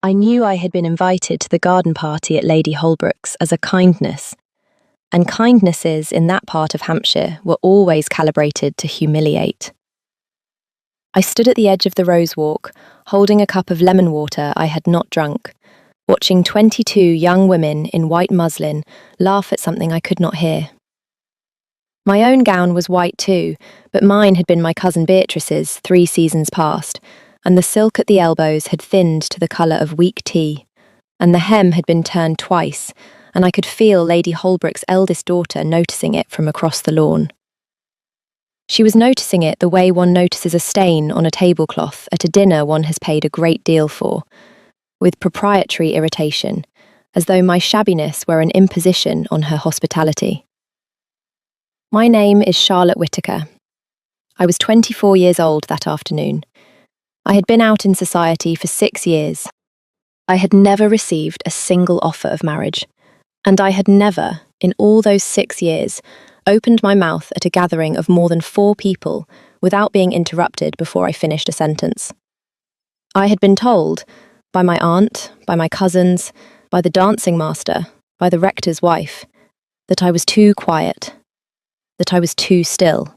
I knew I had been invited to the garden party at Lady Holbrook's as a kindness, and kindnesses in that part of Hampshire were always calibrated to humiliate. I stood at the edge of the rose walk, holding a cup of lemon water I had not drunk, watching 22 young women in white muslin laugh at something I could not hear. My own gown was white too, but mine had been my cousin Beatrice's 3 seasons past, and the silk at the elbows had thinned to the colour of weak tea, and the hem had been turned twice, and I could feel Lady Holbrook's eldest daughter noticing it from across the lawn. She was noticing it the way one notices a stain on a tablecloth at a dinner one has paid a great deal for, with proprietary irritation, as though my shabbiness were an imposition on her hospitality. My name is Charlotte Whittaker. I was 24 years old that afternoon. I had been out in society for 6 years. I had never received a single offer of marriage, and I had never, in all those 6 years, opened my mouth at a gathering of more than 4 people without being interrupted before I finished a sentence. I had been told, by my aunt, by my cousins, by the dancing master, by the rector's wife, that I was too quiet, that I was too still,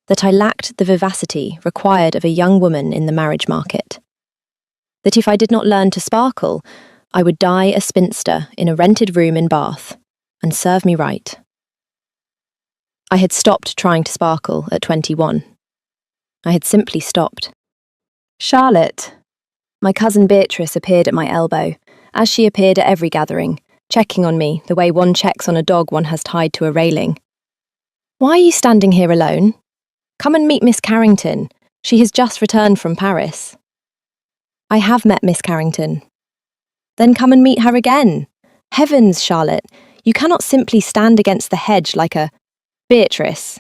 that I lacked the vivacity required of a young woman in the marriage market, that if I did not learn to sparkle, I would die a spinster in a rented room in Bath, and serve me right. I had stopped trying to sparkle at 21. I had simply stopped. Charlotte. My cousin Beatrice appeared at my elbow, as she appeared at every gathering, checking on me the way one checks on a dog one has tied to a railing. Why are you standing here alone? Come and meet Miss Carrington. She has just returned from Paris. I have met Miss Carrington. Then come and meet her again. Heavens, Charlotte, you cannot simply stand against the hedge like a Beatrice.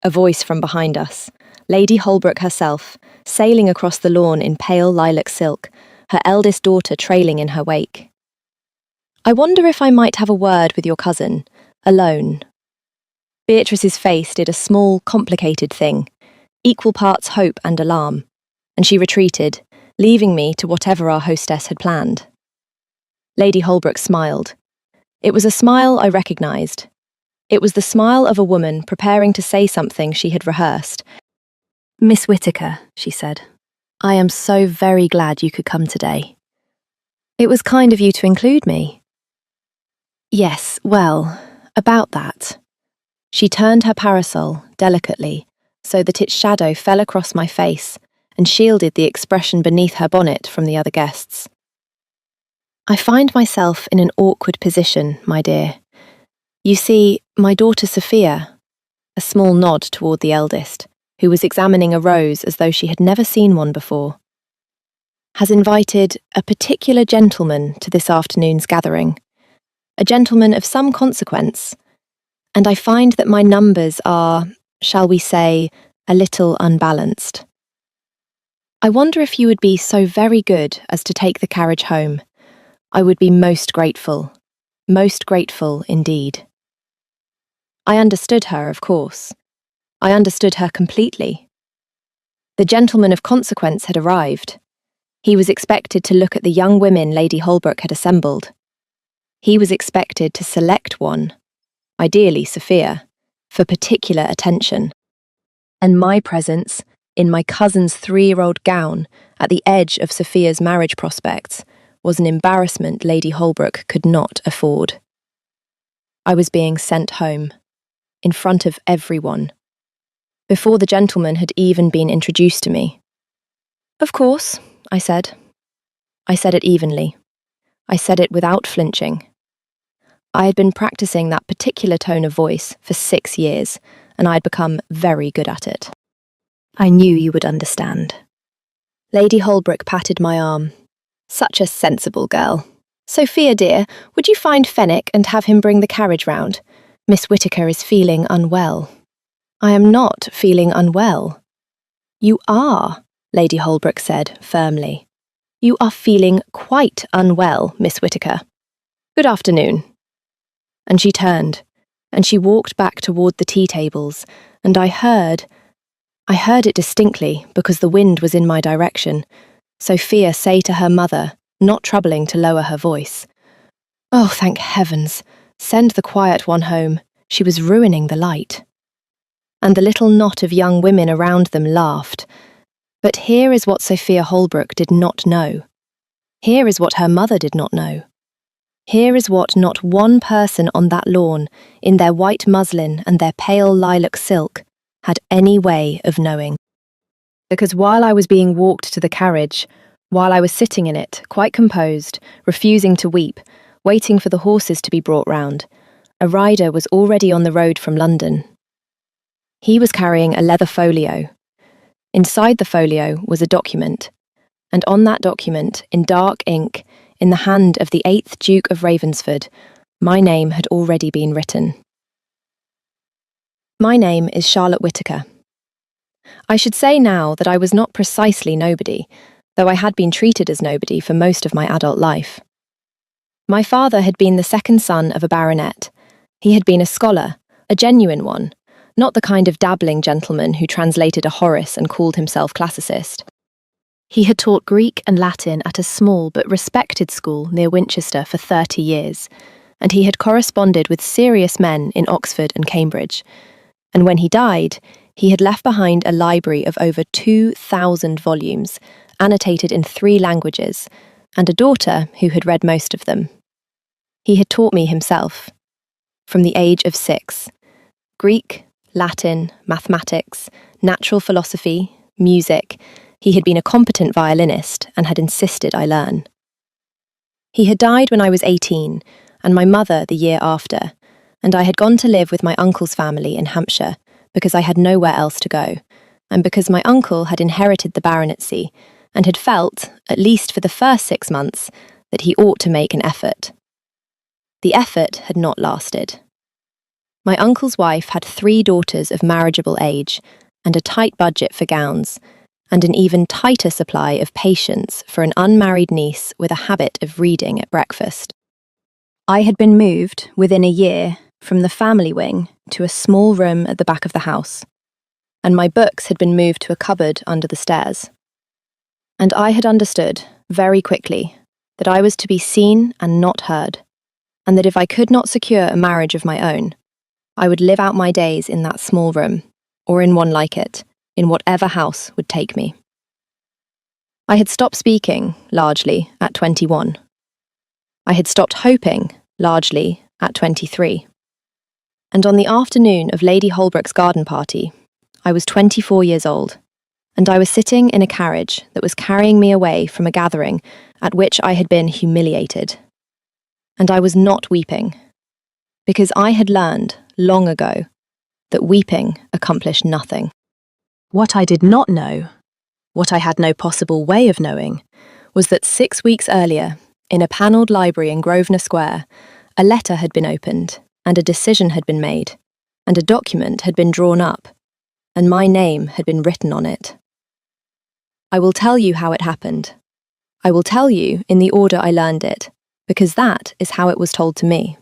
A voice from behind us, Lady Holbrook herself, sailing across the lawn in pale lilac silk, her eldest daughter trailing in her wake. I wonder if I might have a word with your cousin, alone. Beatrice's face did a small, complicated thing, equal parts hope and alarm, and she retreated, leaving me to whatever our hostess had planned. Lady Holbrook smiled. It was a smile I recognised. It was the smile of a woman preparing to say something she had rehearsed. Miss Whittaker, she said, I am so very glad you could come today. It was kind of you to include me. Yes, well, about that. She turned her parasol, delicately, so that its shadow fell across my face and shielded the expression beneath her bonnet from the other guests. I find myself in an awkward position, my dear. You see, my daughter Sophia, a small nod toward the eldest, who was examining a rose as though she had never seen one before, has invited a particular gentleman to this afternoon's gathering, a gentleman of some consequence, and I find that my numbers are, shall we say, a little unbalanced. I wonder if you would be so very good as to take the carriage home. I would be most grateful indeed. I understood her, of course. I understood her completely. The gentleman of consequence had arrived. He was expected to look at the young women Lady Holbrook had assembled. He was expected to select one, ideally Sophia, for particular attention. And my presence, in my cousin's 3-year-old gown, at the edge of Sophia's marriage prospects, was an embarrassment Lady Holbrook could not afford. I was being sent home, in front of everyone, before the gentleman had even been introduced to me. Of course, I said. I said it evenly. I said it without flinching. I had been practicing that particular tone of voice for 6 years, and I had become very good at it. I knew you would understand. Lady Holbrook patted my arm. Such a sensible girl. Sophia, dear, would you find Fenwick and have him bring the carriage round? Miss Whittaker is feeling unwell. I am not feeling unwell. You are, Lady Holbrook said firmly. You are feeling quite unwell, Miss Whittaker. Good afternoon. And she turned, and she walked back toward the tea tables, and I heard it distinctly because the wind was in my direction, Sophia say to her mother, not troubling to lower her voice. Oh, thank heavens! Send the quiet one home. She was ruining the light. And the little knot of young women around them laughed. But here is what Sophia Holbrook did not know. Here is what her mother did not know. Here is what not one person on that lawn, in their white muslin and their pale lilac silk, had any way of knowing. Because while I was being walked to the carriage, while I was sitting in it, quite composed, refusing to weep, waiting for the horses to be brought round, a rider was already on the road from London. He was carrying a leather folio. Inside the folio was a document, and on that document, in dark ink, in the hand of the 8th Duke of Ravensford, my name had already been written. My name is Charlotte Whittaker. I should say now that I was not precisely nobody, though I had been treated as nobody for most of my adult life. My father had been the second son of a baronet. He had been a scholar, a genuine one, not the kind of dabbling gentleman who translated a Horace and called himself classicist. He had taught Greek and Latin at a small but respected school near Winchester for 30 years, and he had corresponded with serious men in Oxford and Cambridge. And when he died, he had left behind a library of over 2,000 volumes, annotated in 3 languages, and a daughter who had read most of them. He had taught me himself, from the age of 6, Greek, Latin, mathematics, natural philosophy, music. He had been a competent violinist and had insisted I learn. He had died when I was 18, and my mother the year after, and I had gone to live with my uncle's family in Hampshire because I had nowhere else to go, and because my uncle had inherited the baronetcy and had felt, at least for the first 6 months, that he ought to make an effort. The effort had not lasted. My uncle's wife had 3 daughters of marriageable age and a tight budget for gowns, and an even tighter supply of patience for an unmarried niece with a habit of reading at breakfast. I had been moved, within a year, from the family wing to a small room at the back of the house, and my books had been moved to a cupboard under the stairs. And I had understood, very quickly, that I was to be seen and not heard, and that if I could not secure a marriage of my own, I would live out my days in that small room, or in one like it, in whatever house would take me. I had stopped speaking, largely, at 21. I had stopped hoping, largely, at 23. And on the afternoon of Lady Holbrook's garden party, I was 24 years old, and I was sitting in a carriage that was carrying me away from a gathering at which I had been humiliated. And I was not weeping, because I had learned, long ago, that weeping accomplished nothing. What I did not know, what I had no possible way of knowing, was that 6 weeks earlier, in a panelled library in Grosvenor Square, a letter had been opened, and a decision had been made, and a document had been drawn up, and my name had been written on it. I will tell you how it happened. I will tell you in the order I learned it, because that is how it was told to me.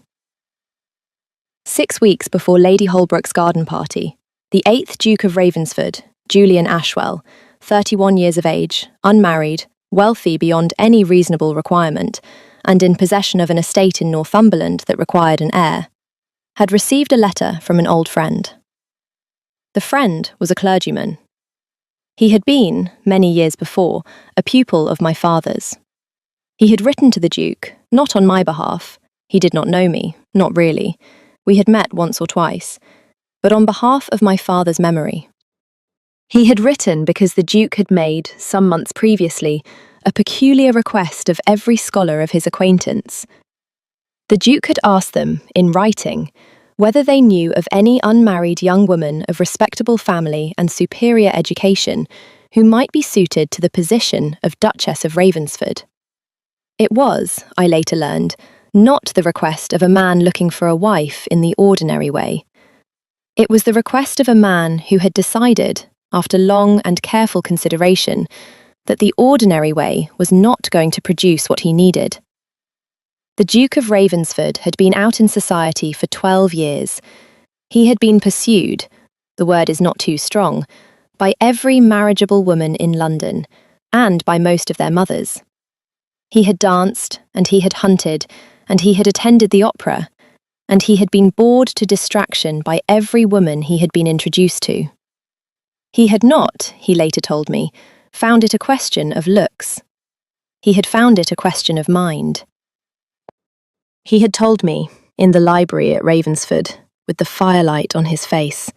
6 weeks before Lady Holbrook's garden party, the 8th Duke of Ravensford, Julian Ashwell, 31 years of age, unmarried, wealthy beyond any reasonable requirement, and in possession of an estate in Northumberland that required an heir, had received a letter from an old friend. The friend was a clergyman. He had been, many years before, a pupil of my father's. He had written to the Duke, not on my behalf. He did not know me, not really. We had met once or twice, but on behalf of my father's memory. He had written because the Duke had made, some months previously, a peculiar request of every scholar of his acquaintance. The Duke had asked them, in writing, whether they knew of any unmarried young woman of respectable family and superior education who might be suited to the position of Duchess of Ravensford. It was, I later learned, not the request of a man looking for a wife in the ordinary way. It was the request of a man who had decided, after long and careful consideration, that the ordinary way was not going to produce what he needed. The Duke of Ravensford had been out in society for 12 years. He had been pursued, the word is not too strong, by every marriageable woman in London, and by most of their mothers. He had danced, and he had hunted, and he had attended the opera, and he had been bored to distraction by every woman he had been introduced to. He had not, he later told me, found it a question of looks. He had found it a question of mind. He had told me, in the library at Ravensford, with the firelight on his face,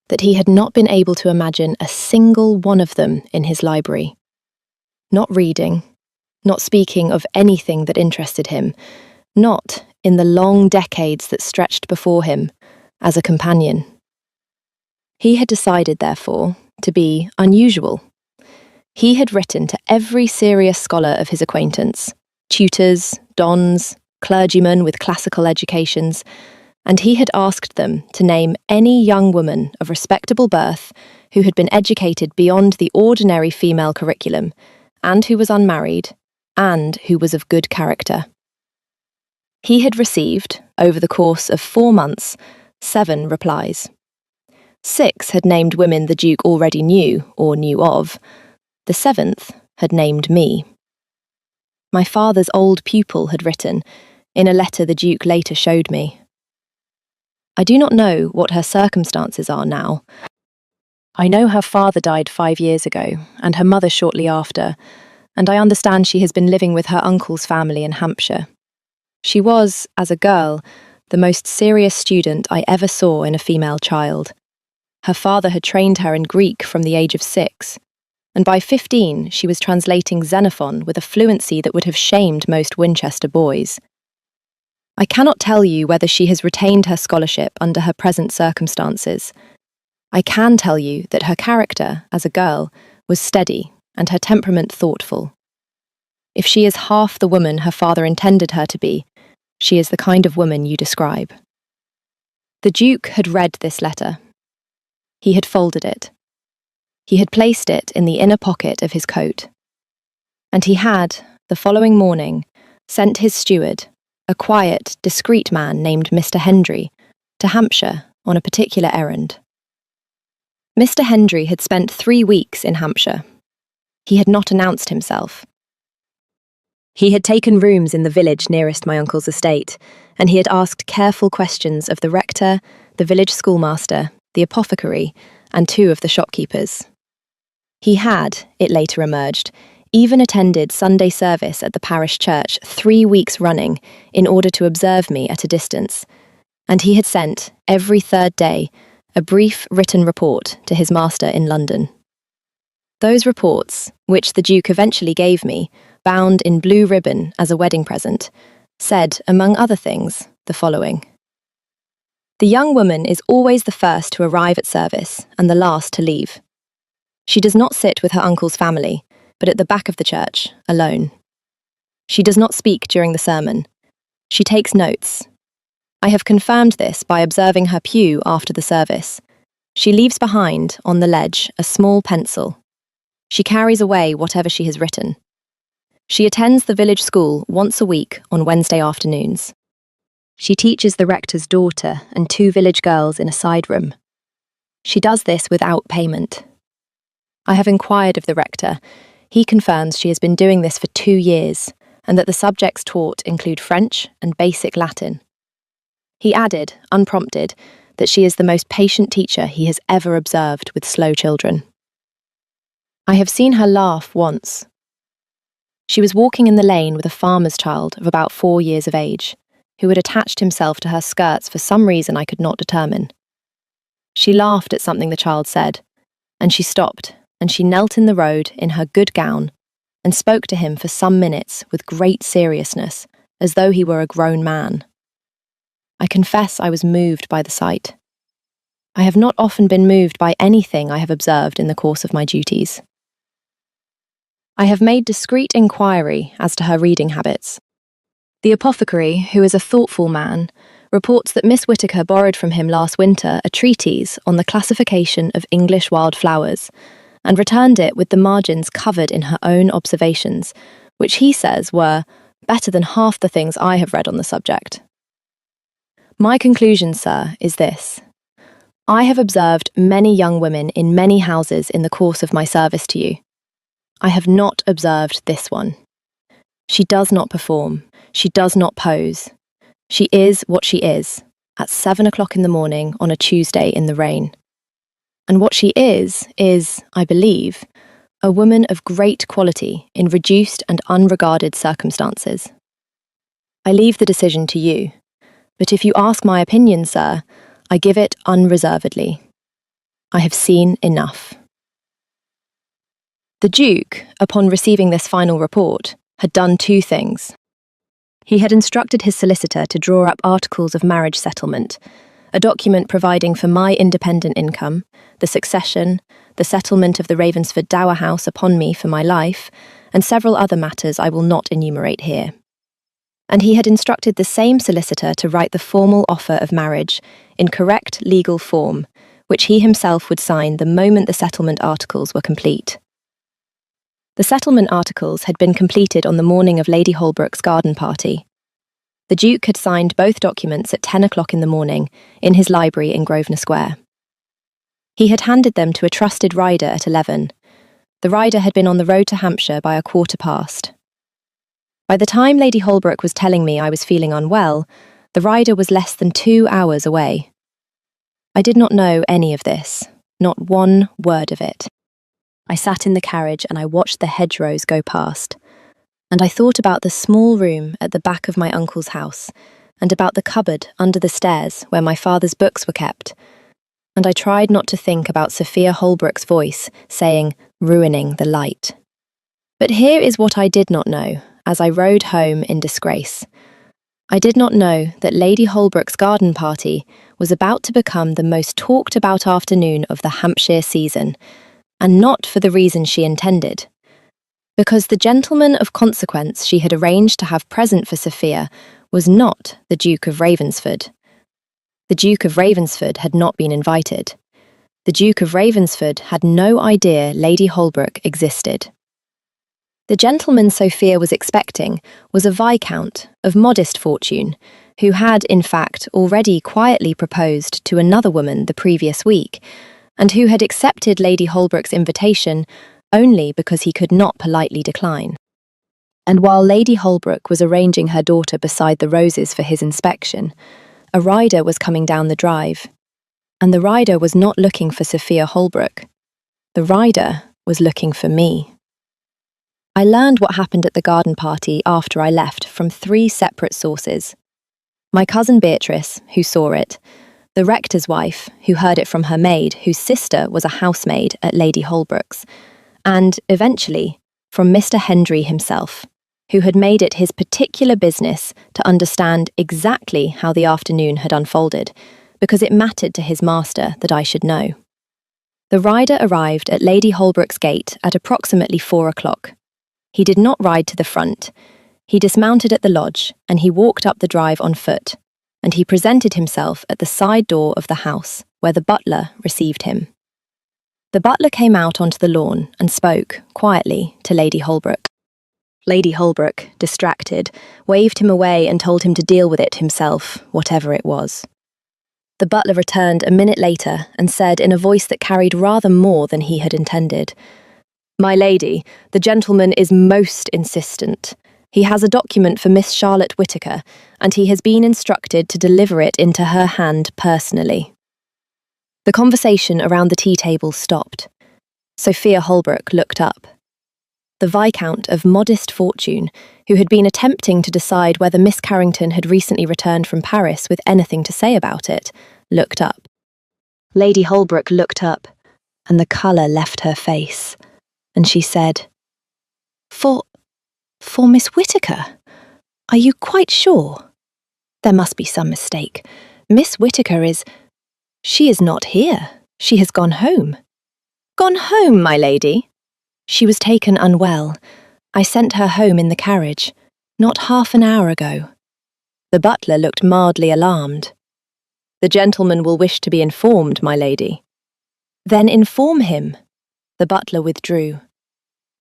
that he had not been able to imagine a single one of them in his library. Not reading, not speaking of anything that interested him, not, in the long decades that stretched before him, as a companion. He had decided, therefore, to be unusual. He had written to every serious scholar of his acquaintance, tutors, dons, clergymen with classical educations, and he had asked them to name any young woman of respectable birth who had been educated beyond the ordinary female curriculum, and who was unmarried, and who was of good character. He had received, over the course of 4 months, 7 replies. 6 had named women the Duke already knew or knew of. The 7th had named me. My father's old pupil had written, in a letter the Duke later showed me. I do not know what her circumstances are now. I know her father died 5 years ago, and her mother shortly after, and I understand she has been living with her uncle's family in Hampshire. She was, as a girl, the most serious student I ever saw in a female child. Her father had trained her in Greek from the age of 6, and by 15 she was translating Xenophon with a fluency that would have shamed most Winchester boys. I cannot tell you whether she has retained her scholarship under her present circumstances. I can tell you that her character, as a girl, was steady and her temperament thoughtful. If she is half the woman her father intended her to be, she is the kind of woman you describe. The Duke had read this letter. He had folded it. He had placed it in the inner pocket of his coat. And he had, the following morning, sent his steward, a quiet, discreet man named Mr. Hendry, to Hampshire on a particular errand. Mr. Hendry had spent 3 weeks in Hampshire. He had not announced himself. He had taken rooms in the village nearest my uncle's estate, and he had asked careful questions of the rector, the village schoolmaster, the apothecary, and 2 of the shopkeepers. He had, it later emerged, even attended Sunday service at the parish church 3 weeks running in order to observe me at a distance, and he had sent, every 3rd day, a brief written report to his master in London. Those reports, which the Duke eventually gave me, bound in blue ribbon as a wedding present, said, among other things, the following. The young woman is always the first to arrive at service and the last to leave. She does not sit with her uncle's family, but at the back of the church, alone. She does not speak during the sermon. She takes notes. I have confirmed this by observing her pew after the service. She leaves behind, on the ledge, a small pencil. She carries away whatever she has written. She attends the village school once a week on Wednesday afternoons. She teaches the rector's daughter and 2 village girls in a side room. She does this without payment. I have inquired of the rector. He confirms she has been doing this for 2 years, and that the subjects taught include French and basic Latin. He added, unprompted, that she is the most patient teacher he has ever observed with slow children. I have seen her laugh once. She was walking in the lane with a farmer's child of about 4 years of age, who had attached himself to her skirts for some reason I could not determine. She laughed at something the child said, and she stopped, and she knelt in the road in her good gown, and spoke to him for some minutes with great seriousness, as though he were a grown man. I confess I was moved by the sight. I have not often been moved by anything I have observed in the course of my duties. I have made discreet inquiry as to her reading habits. The apothecary, who is a thoughtful man, reports that Miss Whittaker borrowed from him last winter a treatise on the classification of English wild flowers, and returned it with the margins covered in her own observations, which he says were better than half the things I have read on the subject. My conclusion, sir, is this. I have observed many young women in many houses in the course of my service to you. I have not observed this one. She does not perform. She does not pose. She is what she is, at 7 o'clock in the morning on a Tuesday in the rain. And what she is, I believe, a woman of great quality in reduced and unregarded circumstances. I leave the decision to you, but if you ask my opinion, sir, I give it unreservedly. I have seen enough. The Duke, upon receiving this final report, had done two things. He had instructed his solicitor to draw up articles of marriage settlement, a document providing for my independent income, the succession, the settlement of the Ravensford dower house upon me for my life, and several other matters I will not enumerate here. And he had instructed the same solicitor to write the formal offer of marriage in correct legal form, which he himself would sign the moment the settlement articles were complete. The settlement articles had been completed on the morning of Lady Holbrook's garden party. The Duke had signed both documents at 10 o'clock in the morning in his library in Grosvenor Square. He had handed them to a trusted rider at 11. The rider had been on the road to Hampshire by 1:15. By the time Lady Holbrook was telling me I was feeling unwell, the rider was less than 2 hours away. I did not know any of this, not one word of it. I sat in the carriage and I watched the hedgerows go past, and I thought about the small room at the back of my uncle's house, and about the cupboard under the stairs where my father's books were kept, and I tried not to think about Sophia Holbrook's voice saying, "ruining the light." But here is what I did not know as I rode home in disgrace. I did not know that Lady Holbrook's garden party was about to become the most talked about afternoon of the Hampshire season, and not for the reason she intended. Because the gentleman of consequence she had arranged to have present for Sophia was not the Duke of Ravensford. The Duke of Ravensford had not been invited. The Duke of Ravensford had no idea Lady Holbrook existed. The gentleman Sophia was expecting was a viscount of modest fortune, who had, in fact, already quietly proposed to another woman the previous week, and who had accepted Lady Holbrook's invitation only because he could not politely decline. And while Lady Holbrook was arranging her daughter beside the roses for his inspection, a rider was coming down the drive, and the rider was not looking for Sophia Holbrook. The rider was looking for me. I learned what happened at the garden party after I left from 3 separate sources. My cousin Beatrice, who saw it, the rector's wife, who heard it from her maid, whose sister was a housemaid at Lady Holbrook's, and, eventually, from Mr. Hendry himself, who had made it his particular business to understand exactly how the afternoon had unfolded, because it mattered to his master that I should know. The rider arrived at Lady Holbrook's gate at approximately 4 o'clock. He did not ride to the front. He dismounted at the lodge, and he walked up the drive on foot, and he presented himself at the side door of the house, where the butler received him. The butler came out onto the lawn and spoke, quietly, to Lady Holbrook. Lady Holbrook, distracted, waved him away and told him to deal with it himself, whatever it was. The butler returned a minute later and said in a voice that carried rather more than he had intended, "My lady, the gentleman is most insistent. He has a document for Miss Charlotte Whittaker, and he has been instructed to deliver it into her hand personally." The conversation around the tea table stopped. Sophia Holbrook looked up. The Viscount of modest fortune, who had been attempting to decide whether Miss Carrington had recently returned from Paris with anything to say about it, looked up. Lady Holbrook looked up, and the colour left her face, and she said, For Miss Whittaker? Are you quite sure? There must be some mistake. Miss Whittaker She is not here. She has gone home." "Gone home, my lady?" "She was taken unwell. I sent her home in the carriage, not half an hour ago." The butler looked mildly alarmed. "The gentleman will wish to be informed, my lady." "Then inform him." The butler withdrew.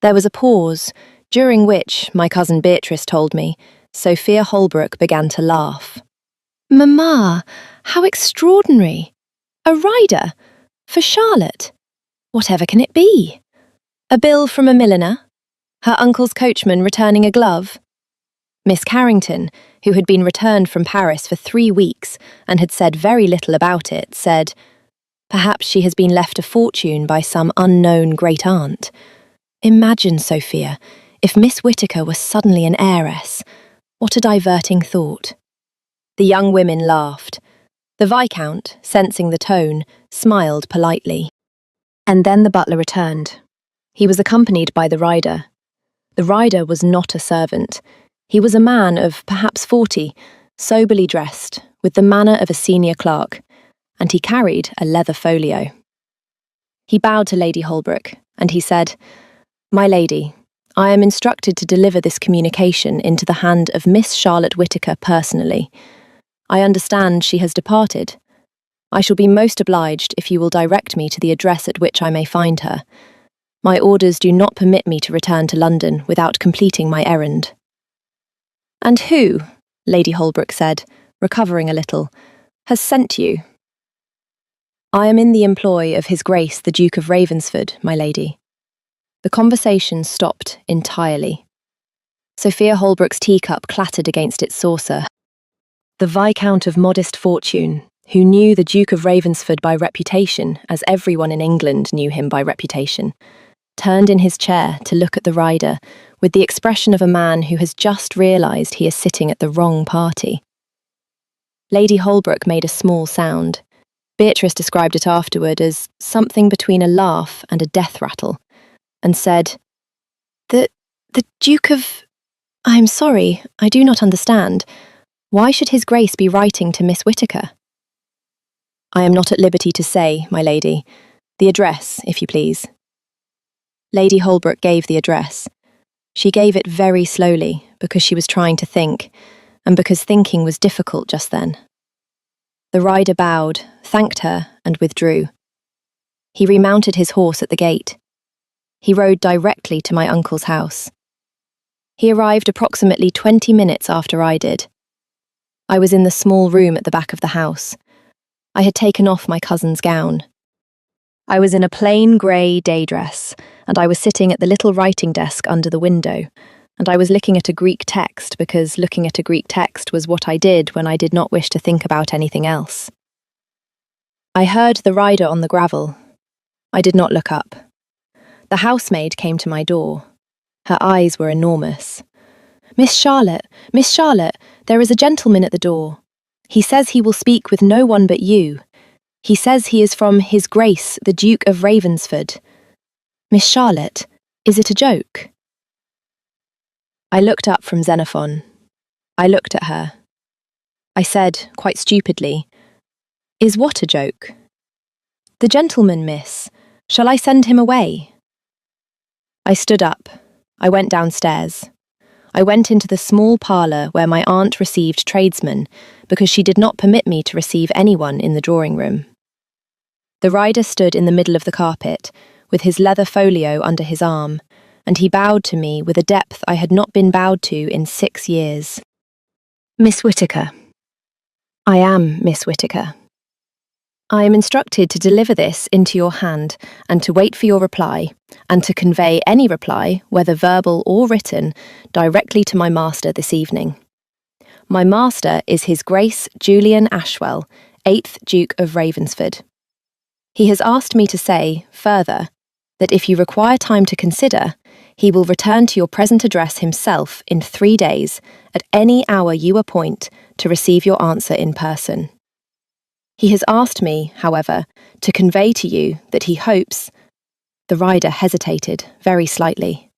There was a pause, during which, my cousin Beatrice told me, Sophia Holbrook began to laugh. "Mamma, how extraordinary! A rider? For Charlotte? Whatever can it be? A bill from a milliner? Her uncle's coachman returning a glove? Miss Carrington, who had been returned from Paris for 3 weeks and had said very little about it, said, "Perhaps she has been left a fortune by some unknown great-aunt. Imagine, Sophia, if Miss Whittaker was suddenly an heiress. What a diverting thought." The young women laughed. The Viscount, sensing the tone, smiled politely. And then the butler returned. He was accompanied by the rider. The rider was not a servant. He was a man of perhaps 40, soberly dressed, with the manner of a senior clerk, and he carried a leather folio. He bowed to Lady Holbrook, and he said, "My lady, I am instructed to deliver this communication into the hand of Miss Charlotte Whittaker personally. I understand she has departed. I shall be most obliged if you will direct me to the address at which I may find her. My orders do not permit me to return to London without completing my errand." "And who," Lady Holbrook said, recovering a little, "has sent you?" "I am in the employ of His Grace the Duke of Ravensford, my lady." The conversation stopped entirely. Sophia Holbrook's teacup clattered against its saucer. The Viscount of modest fortune, who knew the Duke of Ravensford by reputation, as everyone in England knew him by reputation, turned in his chair to look at the rider with the expression of a man who has just realised he is sitting at the wrong party. Lady Holbrook made a small sound. Beatrice described it afterward as something between a laugh and a death rattle, and said, The Duke of... I am sorry, I do not understand. Why should His Grace be writing to Miss Whittaker?" "I am not at liberty to say, my lady. The address, if you please." Lady Holbrook gave the address. She gave it very slowly because she was trying to think, and because thinking was difficult just then. The rider bowed, thanked her, and withdrew. He remounted his horse at the gate. He rode directly to my uncle's house. He arrived approximately 20 minutes after I did. I was in the small room at the back of the house. I had taken off my cousin's gown. I was in a plain grey day dress, and I was sitting at the little writing desk under the window, and I was looking at a Greek text because looking at a Greek text was what I did when I did not wish to think about anything else. I heard the rider on the gravel. I did not look up. The housemaid came to my door. Her eyes were enormous. Miss Charlotte, there is a gentleman at the door. He says he will speak with no one but you. He says he is from His Grace, the Duke of Ravensford. Miss Charlotte, is it a joke?" I looked up from Xenophon. I looked at her. I said, quite stupidly, "Is what a joke?" "The gentleman, miss. Shall I send him away?" I stood up. I went downstairs. I went into the small parlour where my aunt received tradesmen, because she did not permit me to receive anyone in the drawing-room. The rider stood in the middle of the carpet, with his leather folio under his arm, and he bowed to me with a depth I had not been bowed to in 6 years. "Miss Whittaker." "I am Miss Whittaker." "I am instructed to deliver this into your hand, and to wait for your reply, and to convey any reply, whether verbal or written, directly to my master this evening. My master is His Grace Julian Ashwell, 8th Duke of Ravensford. He has asked me to say, further, that if you require time to consider, he will return to your present address himself in 3 days, at any hour you appoint, to receive your answer in person. He has asked me, however, to convey to you that he hopes—" The rider hesitated very slightly.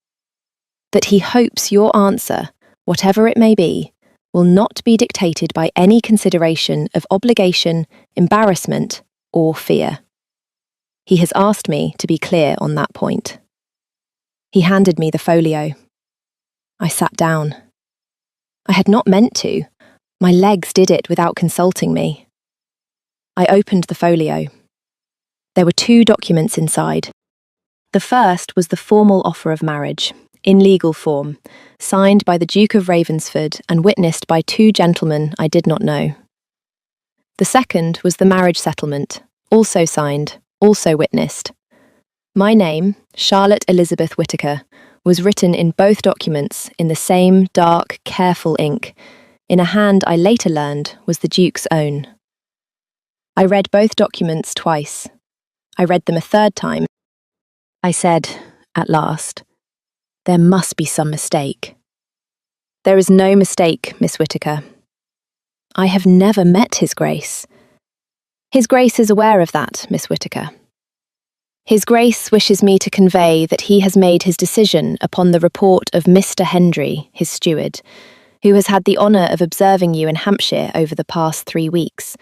"That he hopes your answer, whatever it may be, will not be dictated by any consideration of obligation, embarrassment, or fear. He has asked me to be clear on that point." He handed me the folio. I sat down. I had not meant to. My legs did it without consulting me. I opened the folio. There were 2 documents inside. The first was the formal offer of marriage, in legal form, signed by the Duke of Ravensford and witnessed by 2 gentlemen I did not know. The second was the marriage settlement, also signed, also witnessed. My name, Charlotte Elizabeth Whittaker, was written in both documents in the same dark, careful ink, in a hand I later learned was the Duke's own. I read both documents twice. I read them a third time. I said, at last, "There must be some mistake." "There is no mistake, Miss Whittaker. I have never met His Grace." "His Grace is aware of that, Miss Whittaker. His Grace wishes me to convey that he has made his decision upon the report of Mr. Hendry, his steward, who has had the honour of observing you in Hampshire over the past 3 weeks,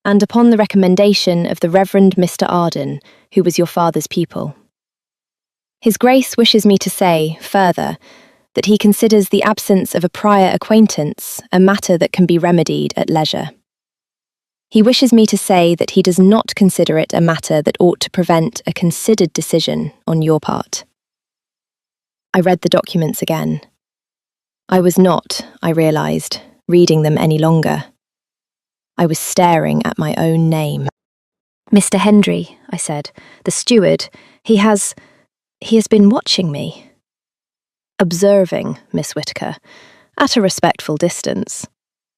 and upon the recommendation of the Reverend Mr. Arden, who was your father's pupil. His Grace wishes me to say, further, that he considers the absence of a prior acquaintance a matter that can be remedied at leisure. He wishes me to say that he does not consider it a matter that ought to prevent a considered decision on your part." I read the documents again. I was not, I realised, reading them any longer. I was staring at my own name. "Mr. Hendry," I said, "the steward, he has been watching me." "Observing, Miss Whittaker, at a respectful distance.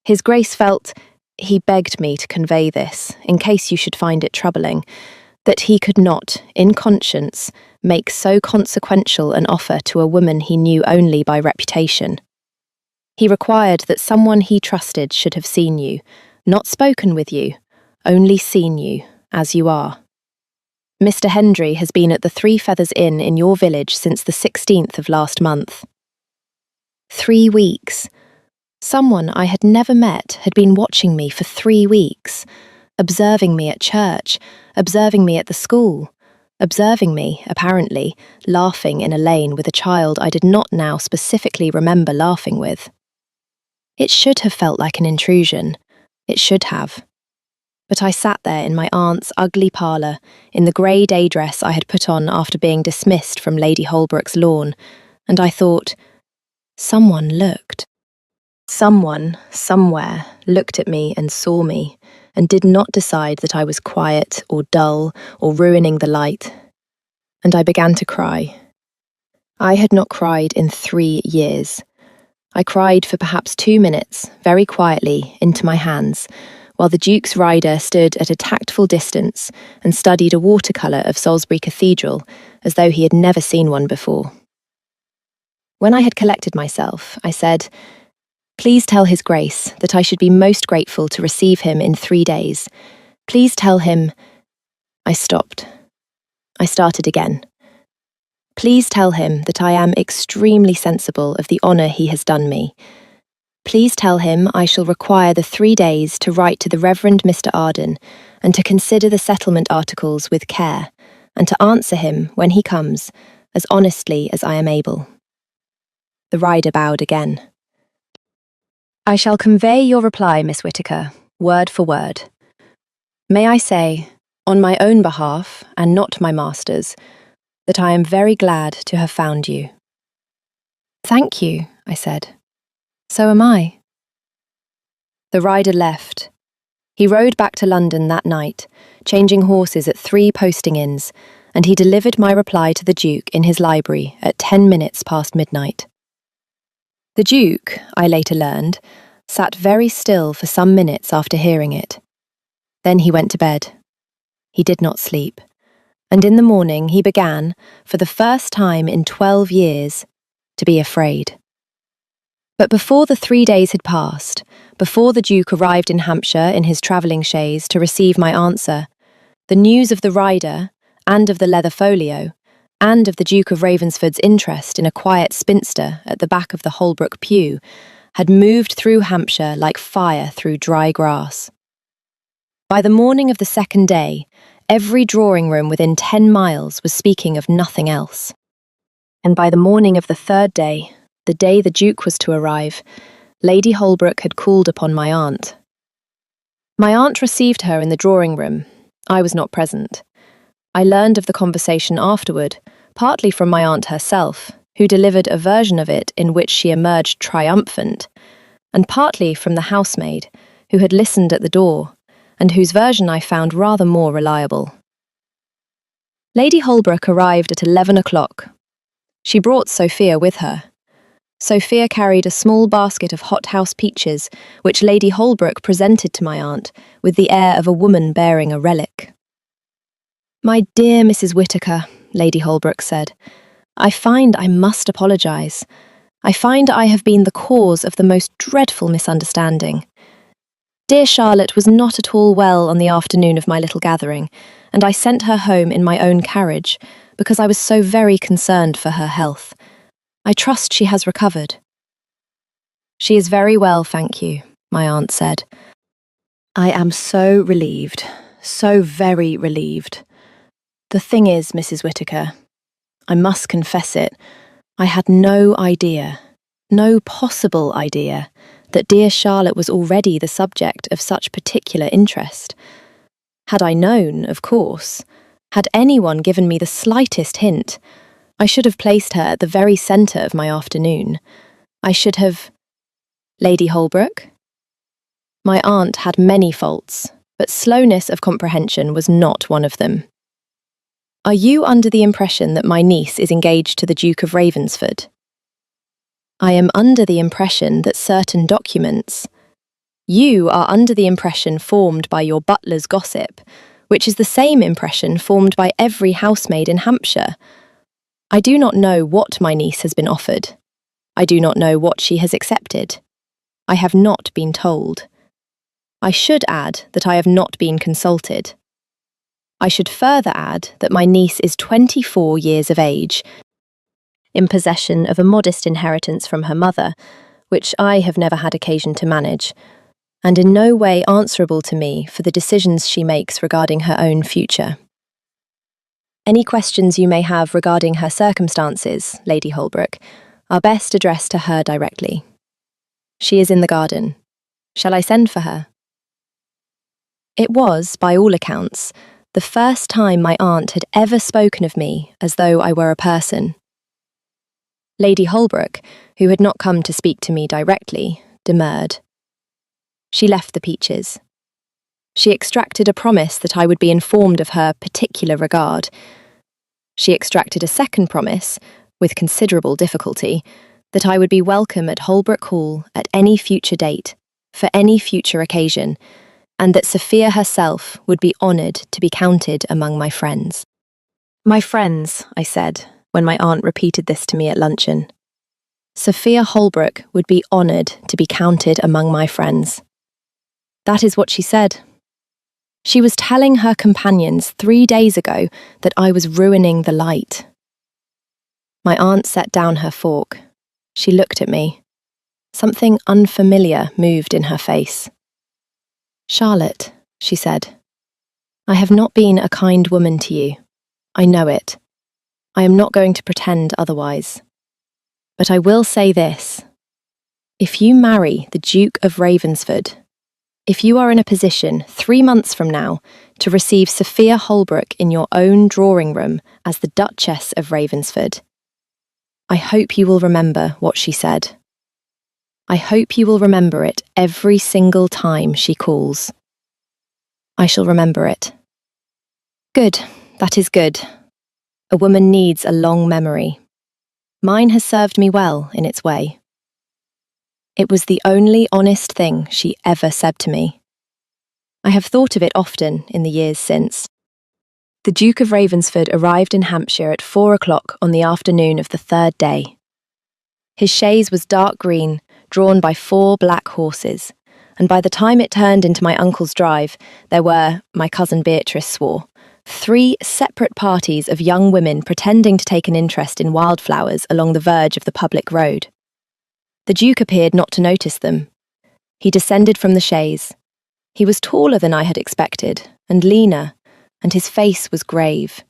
His Grace felt, he begged me to convey this, in case you should find it troubling, that he could not, in conscience, make so consequential an offer to a woman he knew only by reputation. He required that someone he trusted should have seen you, not spoken with you, only seen you, as you are. Mr. Hendry has been at the Three Feathers Inn in your village since the 16th of last month. 3 weeks. Someone I had never met had been watching me for 3 weeks, observing me at church, observing me at the school, observing me, apparently, laughing in a lane with a child I did not now specifically remember laughing with. It should have felt like an intrusion. It should have. But I sat there in my aunt's ugly parlour, in the grey day dress I had put on after being dismissed from Lady Holbrook's lawn, and I thought, someone looked. Someone, somewhere, looked at me and saw me, and did not decide that I was quiet or dull or ruining the light. And I began to cry. I had not cried in 3 years. I cried for perhaps 2 minutes, very quietly, into my hands, while the Duke's rider stood at a tactful distance and studied a watercolour of Salisbury Cathedral as though he had never seen one before. When I had collected myself, I said, "Please tell His Grace that I should be most grateful to receive him in 3 days. Please tell him—" I stopped. I started again. "Please tell him that I am extremely sensible of the honour he has done me. Please tell him I shall require the 3 days to write to the Reverend Mr. Arden and to consider the settlement articles with care, and to answer him, when he comes, as honestly as I am able." The rider bowed again. "I shall convey your reply, Miss Whittaker, word for word. May I say, on my own behalf, and not my master's, that I am very glad to have found you." "Thank you," I said. "So am I." The rider left. He rode back to London that night, changing horses at 3 posting inns, and he delivered my reply to the Duke in his library at 10 minutes past midnight. The Duke, I later learned, sat very still for some minutes after hearing it. Then he went to bed. He did not sleep, and in the morning he began, for the first time in 12 years, to be afraid. But before the 3 days had passed, before the Duke arrived in Hampshire in his travelling chaise to receive my answer, the news of the rider, and of the leather folio, and of the Duke of Ravensford's interest in a quiet spinster at the back of the Holbrook pew, had moved through Hampshire like fire through dry grass. By the morning of the 2nd day, every drawing-room within 10 miles was speaking of nothing else. And by the morning of the 3rd day, the day the Duke was to arrive, Lady Holbrook had called upon my aunt. My aunt received her in the drawing-room. I was not present. I learned of the conversation afterward, partly from my aunt herself, who delivered a version of it in which she emerged triumphant, and partly from the housemaid, who had listened at the door, and whose version I found rather more reliable. Lady Holbrook arrived at 11 o'clock. She brought Sophia with her. Sophia carried a small basket of hothouse peaches, which Lady Holbrook presented to my aunt with the air of a woman bearing a relic. "My dear Mrs. Whittaker," Lady Holbrook said, "I find I must apologise. I find I have been the cause of the most dreadful misunderstanding. Dear Charlotte was not at all well on the afternoon of my little gathering, and I sent her home in my own carriage because I was so very concerned for her health. I trust she has recovered." "She is very well, thank you," my aunt said. "I am so relieved, so very relieved. The thing is, Mrs. Whittaker, I must confess it, I had no idea, no possible idea, that dear Charlotte was already the subject of such particular interest. Had I known, of course, had anyone given me the slightest hint, I should have placed her at the very centre of my afternoon. I should have— Lady Holbrook?" My aunt had many faults, but slowness of comprehension was not one of them. "Are you under the impression that my niece is engaged to the Duke of Ravensford?" "I am under the impression that certain documents— You are under the impression formed by your butler's gossip, which is the same impression formed by every housemaid in Hampshire. I do not know what my niece has been offered. I do not know what she has accepted. I have not been told. I should add that I have not been consulted. I should further add that my niece is 24 years of age, in possession of a modest inheritance from her mother, which I have never had occasion to manage, and in no way answerable to me for the decisions she makes regarding her own future. Any questions you may have regarding her circumstances, Lady Holbrook, are best addressed to her directly. She is in the garden. Shall I send for her?" It was, by all accounts, the first time my aunt had ever spoken of me as though I were a person. Lady Holbrook, who had not come to speak to me directly, demurred. She left the peaches. She extracted a promise that I would be informed of her particular regard. She extracted a second promise, with considerable difficulty, that I would be welcome at Holbrook Hall at any future date, for any future occasion, and that Sophia herself would be honoured to be counted among my friends. "My friends," I said, when my aunt repeated this to me at luncheon. Sophia Holbrook would be honoured to be counted among my friends. That is what she said. She was telling her companions 3 days ago that I was ruining the light. My aunt set down her fork. She looked at me. Something unfamiliar moved in her face. "Charlotte," she said, "I have not been a kind woman to you. I know it. I am not going to pretend otherwise. But I will say this. If you marry the Duke of Ravensford, if you are in a position 3 months from now to receive Sophia Holbrook in your own drawing room as the Duchess of Ravensford, I hope you will remember what she said. I hope you will remember it every single time she calls. I shall remember it." "Good, that is good. A woman needs a long memory. Mine has served me well in its way. It was the only honest thing she ever said to me. I have thought of it often in the years since." The Duke of Ravensford arrived in Hampshire at 4 o'clock on the afternoon of the 3rd day. His chaise was dark green, drawn by 4 black horses, and by the time it turned into my uncle's drive, there were, my cousin Beatrice swore, 3 separate parties of young women pretending to take an interest in wildflowers along the verge of the public road. The Duke appeared not to notice them. He descended from the chaise. He was taller than I had expected, and leaner, and his face was grave.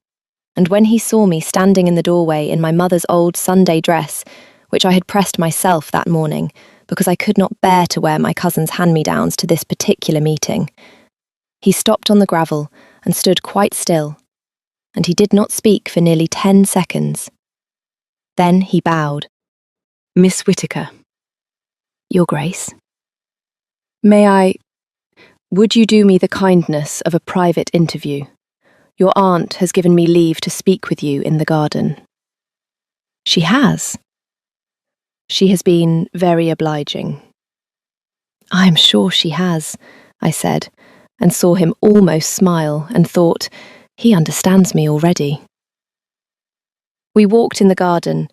And when he saw me standing in the doorway in my mother's old Sunday dress, which I had pressed myself that morning, because I could not bear to wear my cousin's hand-me-downs to this particular meeting, he stopped on the gravel and stood quite still, and he did not speak for nearly 10 seconds. Then he bowed. "Miss Whittaker." "Your Grace." Would you do me the kindness of a private interview? Your aunt has given me leave to speak with you in the garden." She has. She has been very obliging. I am sure she has, I said, and saw him almost smile and thought, he understands me already. We walked in the garden.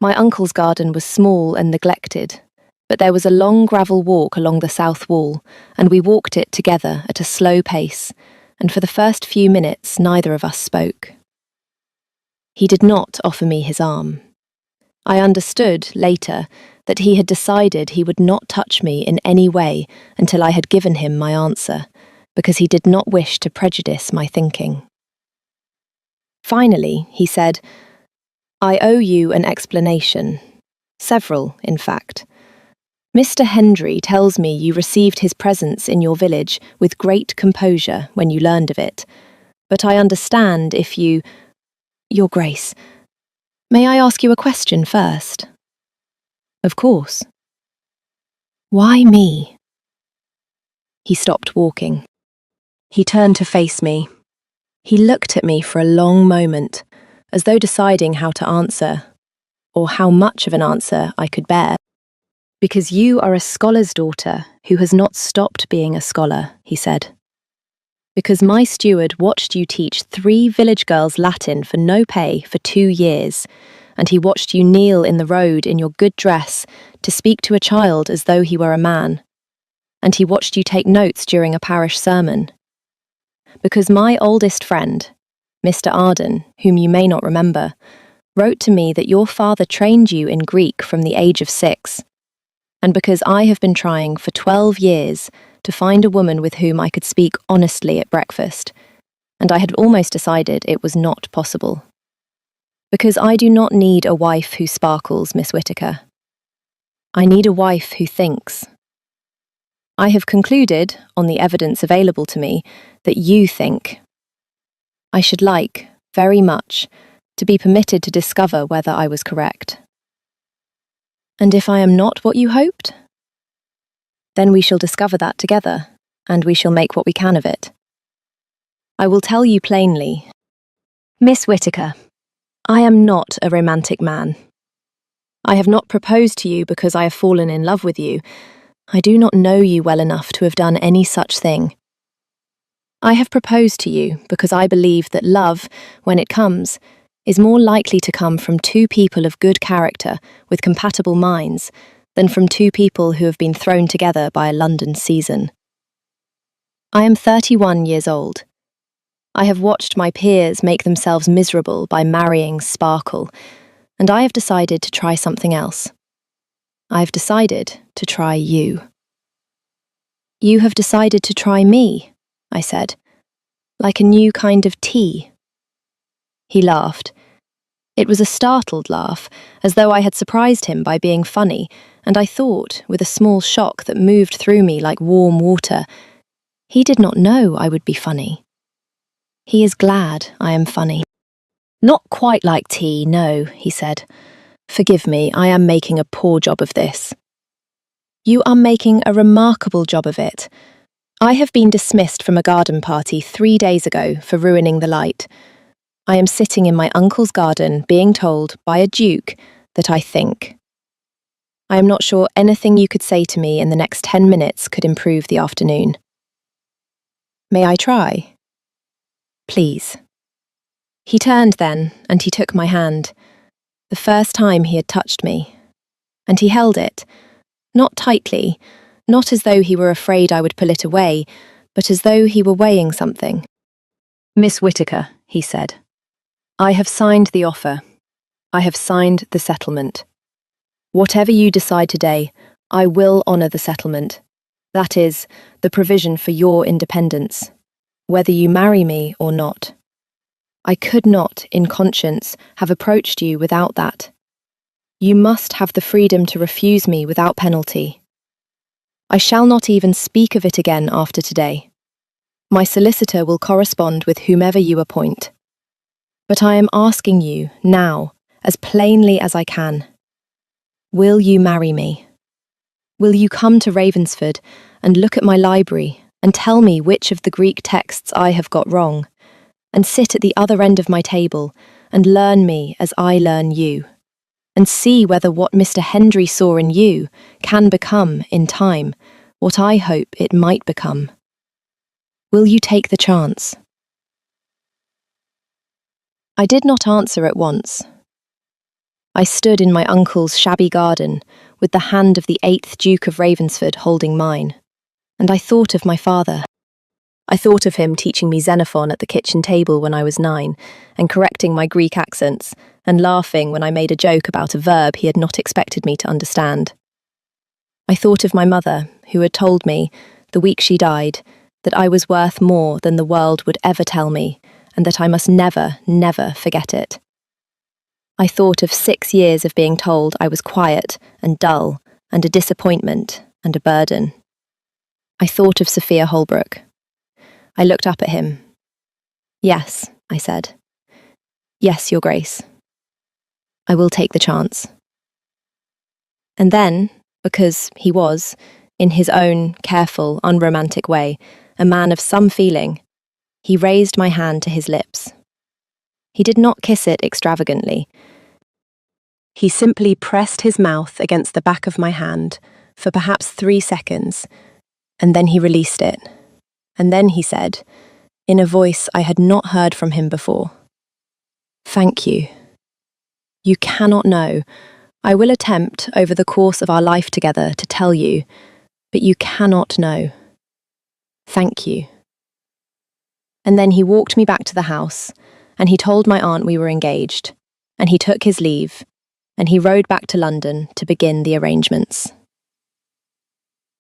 My uncle's garden was small and neglected, but there was a long gravel walk along the south wall, and we walked it together at a slow pace, and for the first few minutes neither of us spoke. He did not offer me his arm. I understood, later, that he had decided he would not touch me in any way until I had given him my answer, because he did not wish to prejudice my thinking. Finally, he said, I owe you an explanation. Several, in fact. Mr. Hendry tells me you received his presence in your village with great composure when you learned of it, but I understand if you... Your Grace, may I ask you a question first? Of course. Why me? He stopped walking. He turned to face me. He looked at me for a long moment, as though deciding how to answer, or how much of an answer I could bear. Because you are a scholar's daughter who has not stopped being a scholar, he said. Because my steward watched you teach 3 village girls Latin for no pay for 2 years, and he watched you kneel in the road in your good dress to speak to a child as though he were a man, and he watched you take notes during a parish sermon. Because my oldest friend, Mr. Arden, whom you may not remember, wrote to me that your father trained you in Greek from the age of 6, and because I have been trying for 12 years to find a woman with whom I could speak honestly at breakfast, and I had almost decided it was not possible. Because I do not need a wife who sparkles, Miss Whittaker. I need a wife who thinks. I have concluded, on the evidence available to me, that you think. I should like, very much, to be permitted to discover whether I was correct. And if I am not what you hoped? Then we shall discover that together, and we shall make what we can of it. I will tell you plainly, Miss Whittaker, I am not a romantic man. I have not proposed to you because I have fallen in love with you. I do not know you well enough to have done any such thing. I have proposed to you because I believe that love, when it comes, is more likely to come from 2 people of good character with compatible minds than from 2 people who have been thrown together by a London season. I am 31 years old. I have watched my peers make themselves miserable by marrying sparkle, and I have decided to try something else. I have decided to try you. You have decided to try me, I said, like a new kind of tea. He laughed. It was a startled laugh, as though I had surprised him by being funny, and I thought, with a small shock that moved through me like warm water, he did not know I would be funny. He is glad I am funny. Not quite like tea, no, he said. Forgive me, I am making a poor job of this. You are making a remarkable job of it. I have been dismissed from a garden party 3 days ago for ruining the light. I am sitting in my uncle's garden being told by a duke that I think. I am not sure anything you could say to me in the next 10 minutes could improve the afternoon. May I try? Please. He turned then, and he took my hand, the first time he had touched me, and he held it, not tightly, not as though he were afraid I would pull it away, but as though he were weighing something. Miss Whittaker, he said, I have signed the offer. I have signed the settlement. Whatever you decide today, I will honour the settlement. That is, the provision for your independence, whether you marry me or not. I could not, in conscience, have approached you without that. You must have the freedom to refuse me without penalty. I shall not even speak of it again after today. My solicitor will correspond with whomever you appoint. But I am asking you, now, as plainly as I can, will you marry me? Will you come to Ravensford and look at my library and tell me which of the Greek texts I have got wrong, and sit at the other end of my table and learn me as I learn you? and see whether what Mr. Hendry saw in you can become, in time, what I hope it might become. Will you take the chance? I did not answer at once. I stood in my uncle's shabby garden, with the hand of the 8th Duke of Ravensford holding mine, and I thought of my father. I thought of him teaching me Xenophon at the kitchen table when I was 9, and correcting my Greek accents, and laughing when I made a joke about a verb he had not expected me to understand. I thought of my mother, who had told me, the week she died, that I was worth more than the world would ever tell me, and that I must never, never forget it. I thought of 6 years of being told I was quiet and dull and a disappointment and a burden. I thought of Sophia Holbrook. I looked up at him. Yes, I said. Yes, Your Grace. I will take the chance. And then, because he was, in his own careful, unromantic way, a man of some feeling, he raised my hand to his lips. He did not kiss it extravagantly. He simply pressed his mouth against the back of my hand for perhaps 3 seconds, and then he released it. And then he said, in a voice I had not heard from him before, "Thank you. You cannot know. I will attempt over the course of our life together to tell you, but you cannot know. Thank you." And then he walked me back to the house, and he told my aunt we were engaged, and he took his leave, and he rode back to London to begin the arrangements.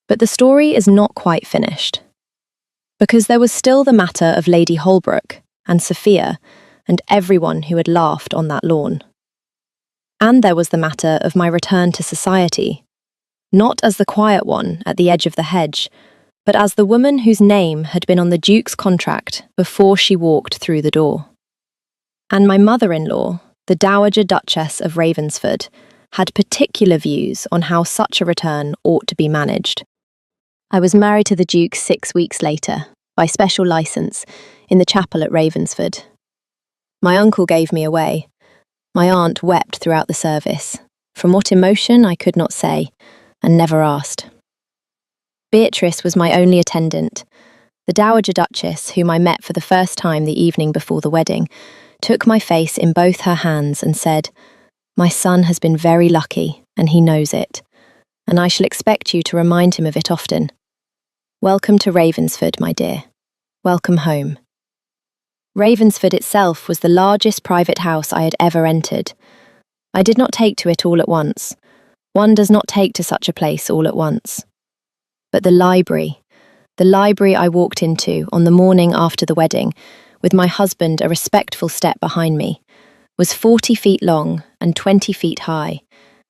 But the story is not quite finished, because there was still the matter of Lady Holbrook and Sophia and everyone who had laughed on that lawn. And there was the matter of my return to society, not as the quiet one at the edge of the hedge, but as the woman whose name had been on the Duke's contract before she walked through the door. And my mother-in-law, the Dowager Duchess of Ravensford, had particular views on how such a return ought to be managed. I was married to the Duke 6 weeks later, by special licence, in the chapel at Ravensford. My uncle gave me away. My aunt wept throughout the service. From what emotion I could not say, and never asked. Beatrice was my only attendant. The Dowager Duchess, whom I met for the first time the evening before the wedding, took my face in both her hands and said, "My son has been very lucky, and he knows it, and I shall expect you to remind him of it often. Welcome to Ravensford, my dear. Welcome home." Ravensford itself was the largest private house I had ever entered. I did not take to it all at once. One does not take to such a place all at once. But the library I walked into on the morning after the wedding, with my husband a respectful step behind me, was 40 feet long and 20 feet high,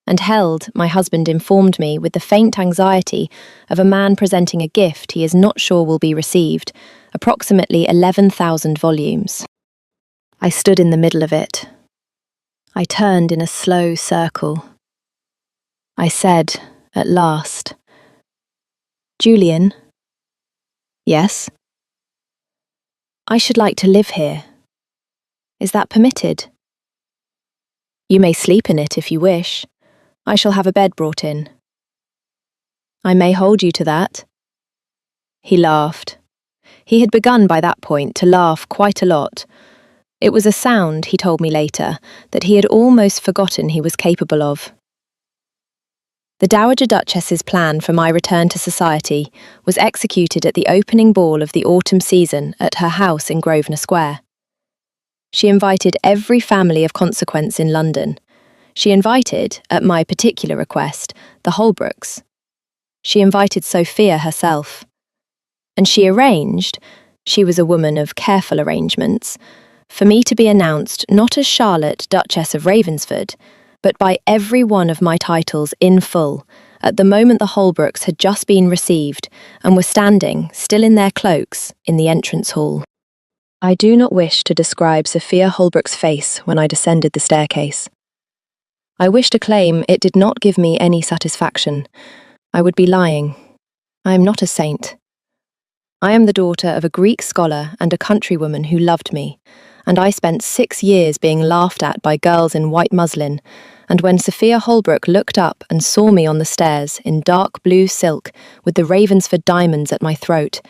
and held, my husband informed me, with the faint anxiety of a man presenting a gift he is not sure will be received, approximately 11,000 volumes. I stood in the middle of it. I turned in a slow circle. I said, at last, "Julian?" "Yes?" "I should like to live here. Is that permitted?" "You may sleep in it if you wish. I shall have a bed brought in." "I may hold you to that." He laughed. He had begun by that point to laugh quite a lot. It was a sound, he told me later, that he had almost forgotten he was capable of. The Dowager Duchess's plan for my return to society was executed at the opening ball of the autumn season at her house in Grosvenor Square. She invited every family of consequence in London. She invited, at my particular request, the Holbrooks. She invited Sophia herself. And she arranged, she was a woman of careful arrangements, for me to be announced not as Charlotte, Duchess of Ravensford, but by every one of my titles in full, at the moment the Holbrooks had just been received and were standing, still in their cloaks, in the entrance hall. I do not wish to describe Sophia Holbrook's face when I descended the staircase. I wish to claim it did not give me any satisfaction. I would be lying. I am not a saint. I am the daughter of a Greek scholar and a countrywoman who loved me, and I spent 6 years being laughed at by girls in white muslin, and when Sophia Holbrook looked up and saw me on the stairs in dark blue silk with the Ravensford diamonds at my throat,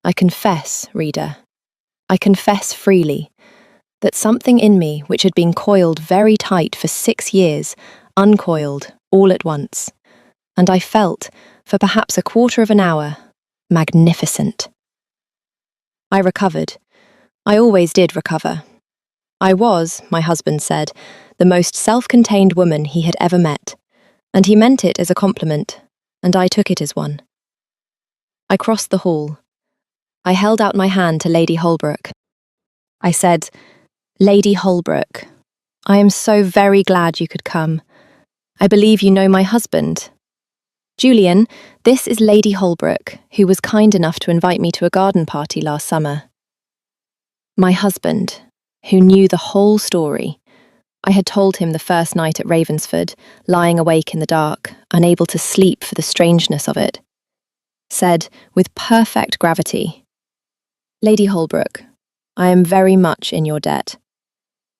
I confess, reader, I confess freely, that something in me which had been coiled very tight for 6 years, uncoiled all at once, and I felt, for perhaps a quarter of an hour, magnificent. I recovered. I always did recover. I was, my husband said, the most self-contained woman he had ever met, and he meant it as a compliment, and I took it as one. I crossed the hall. I held out my hand to Lady Holbrook. I said, "Lady Holbrook, I am so very glad you could come. I believe you know my husband. Julian, this is Lady Holbrook, who was kind enough to invite me to a garden party last summer." My husband, who knew the whole story. I had told him the first night at Ravensford, lying awake in the dark, unable to sleep for the strangeness of it, said, with perfect gravity, "Lady Holbrook, I am very much in your debt.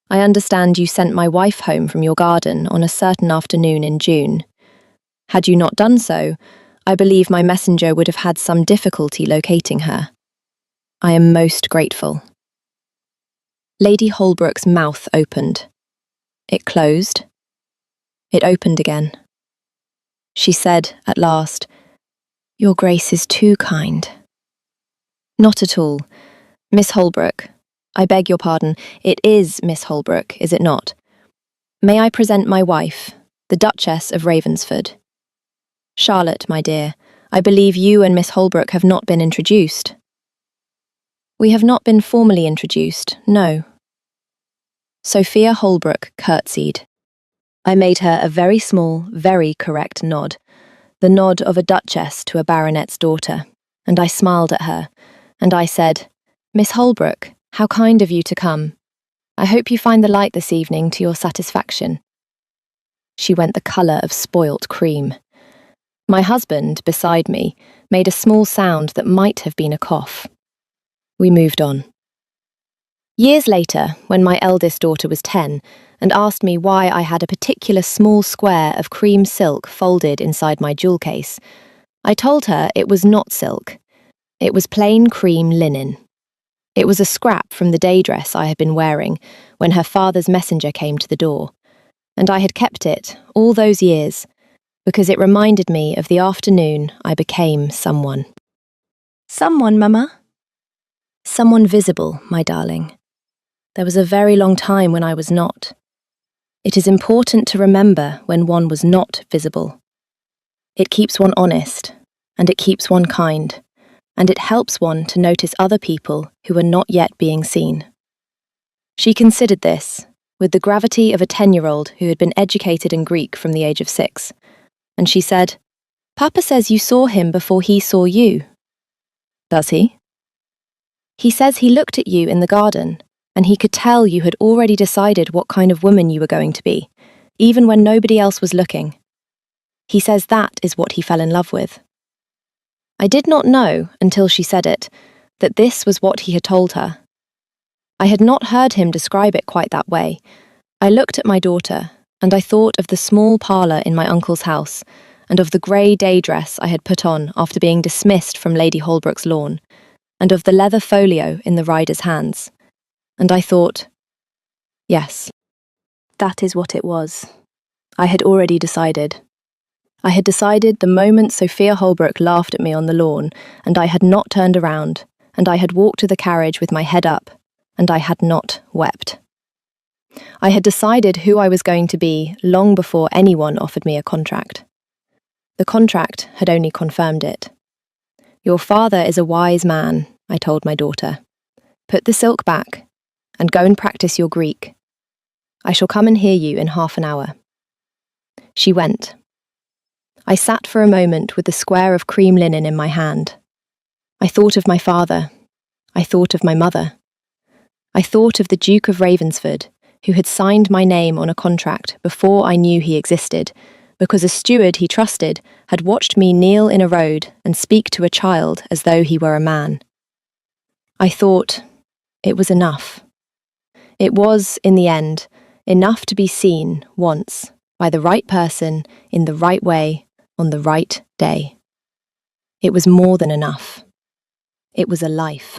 I understand you sent my wife home from your garden on a certain afternoon in June. Had you not done so, I believe my messenger would have had some difficulty locating her. I am most grateful." Lady Holbrook's mouth opened. It closed. It opened again. She said, at last, "Your Grace is too kind." "Not at all. Miss Holbrook, I beg your pardon, it is Miss Holbrook, is it not? May I present my wife, the Duchess of Ravensford? Charlotte, my dear, I believe you and Miss Holbrook have not been introduced." "We have not been formally introduced, no." Sophia Holbrook curtsied. I made her a very small, very correct nod, the nod of a duchess to a baronet's daughter, and I smiled at her, and I said, "Miss Holbrook, how kind of you to come. I hope you find the light this evening to your satisfaction." She went the colour of spoilt cream. My husband, beside me, made a small sound that might have been a cough. We moved on. Years later, when my eldest daughter was 10, and asked me why I had a particular small square of cream silk folded inside my jewel case, I told her it was not silk. It was plain cream linen. It was a scrap from the day dress I had been wearing when her father's messenger came to the door, and I had kept it all those years because it reminded me of the afternoon I became someone. Someone, Mama? Someone visible, my darling. There was a very long time when I was not. It is important to remember when one was not visible. It keeps one honest, and it keeps one kind, and it helps one to notice other people who are not yet being seen. She considered this, with the gravity of a 10-year-old who had been educated in Greek from the age of 6, and she said, "Papa says you saw him before he saw you." "Does he?" "He says he looked at you in the garden, and he could tell you had already decided what kind of woman you were going to be, even when nobody else was looking. He says that is what he fell in love with." I did not know, until she said it, that this was what he had told her. I had not heard him describe it quite that way. I looked at my daughter, and I thought of the small parlour in my uncle's house, and of the grey day dress I had put on after being dismissed from Lady Holbrook's lawn, and of the leather folio in the rider's hands. And I thought, yes, that is what it was. I had already decided. I had decided the moment Sophia Holbrook laughed at me on the lawn, and I had not turned around, and I had walked to the carriage with my head up, and I had not wept. I had decided who I was going to be long before anyone offered me a contract. The contract had only confirmed it. "Your father is a wise man," I told my daughter. "Put the silk back, and go and practice your Greek. I shall come and hear you in half an hour." She went. I sat for a moment with the square of cream linen in my hand. I thought of my father. I thought of my mother. I thought of the Duke of Ravensford, who had signed my name on a contract before I knew he existed, because a steward he trusted had watched me kneel in a road and speak to a child as though he were a man. I thought, it was enough. It was, in the end, enough to be seen, once, by the right person, in the right way, on the right day. It was more than enough. It was a life.